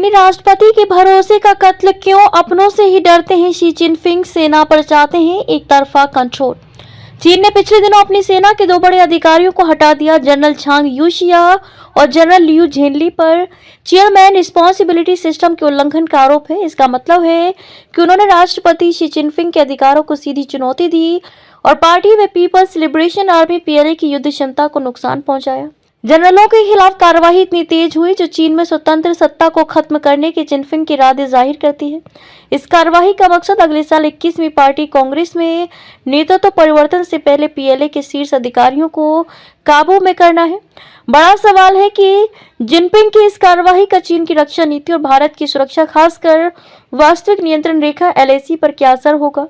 चीनी राष्ट्रपति के भरोसे का कत्ल क्यों, अपनों से ही डरते हैं शी जिनपिंग, सेना पर चाहते हैं एक तरफा कंट्रोल। चीन ने पिछले दिनों अपनी सेना के दो बड़े अधिकारियों को हटा दिया। जनरल झांग यूशिया और जनरल लियू झेनली पर चेयरमैन रिस्पॉन्सिबिलिटी सिस्टम के उल्लंघन का आरोप है। इसका मतलब है कि उन्होंने राष्ट्रपति शी जिनपिंग के अधिकारों को सीधी चुनौती दी और पार्टी व पीपल्स लिबरेशन आर्मी पीएलए की युद्ध क्षमता को नुकसान पहुंचाया। जनरलों के खिलाफ कार्रवाई इतनी तेज हुई जो चीन में स्वतंत्र सत्ता को खत्म करने की जिनपिंग की इरादे जाहिर करती है। इस कार्रवाई का मकसद अगले साल 21वीं पार्टी कांग्रेस में नेतृत्व परिवर्तन से पहले पीएलए के शीर्ष अधिकारियों को काबू में करना है। बड़ा सवाल है कि जिनपिंग की इस कार्रवाई का चीन की रक्षा नीति और भारत की सुरक्षा, खासकर वास्तविक नियंत्रण रेखा एलएसी पर क्या असर होगा।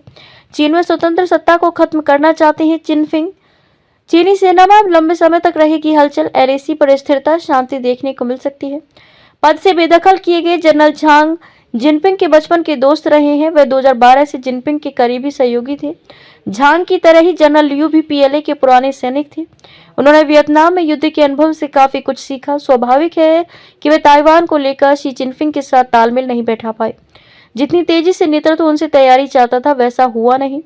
चीन में स्वतंत्र सत्ता को खत्म करना चाहते हैं जिनपिंग। चीनी सेना में अब लंबे समय तक रहेगी हलचल, एलएसी पर स्थिरता, शांति देखने को मिल सकती है। पद से बेदखल किए गए जनरल झांग जिनपिंग के बचपन के दोस्त रहे हैं। वे 2012 से जिनपिंग के करीबी सहयोगी थे। झांग की तरह ही जनरल लियू भी पीएलए के पुराने सैनिक थे। उन्होंने वियतनाम में युद्ध के अनुभव से काफी कुछ सीखा। स्वाभाविक है कि वे ताइवान को लेकर शी जिनपिंग के साथ तालमेल नहीं बैठा पाए। जितनी तेजी से नेतृत्व उनसे तैयारी चाहता था वैसा हुआ नहीं।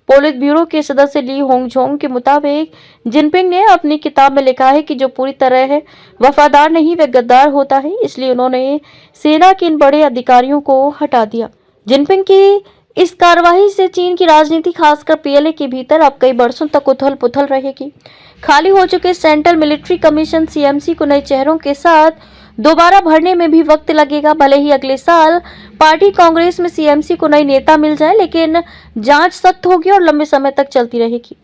पोलित ब्यूरो के सदस्य ली होंगझोंग के मुताबिक जिनपिंग ने अपनी किताब में लिखा है कि जो पूरी तरह है वफादार नहीं वह गद्दार होता है, इसलिए उन्होंने सेना के इन बड़े अधिकारियों को हटा दिया। जिनपिंग की इस कार्रवाई से चीन की राजनीति, खासकर पीएलए के भीतर अब कई वर्षों तक उथल पुथल रहेगी। खाली हो चुके सेंट्रल मिलिट्री कमीशन सीएमसी को नए चेहरों के साथ दोबारा भरने में भी वक्त लगेगा। भले ही अगले साल पार्टी कांग्रेस में सीएमसी को नई नेता मिल जाए, लेकिन जांच सख्त होगी और लंबे समय तक चलती रहेगी।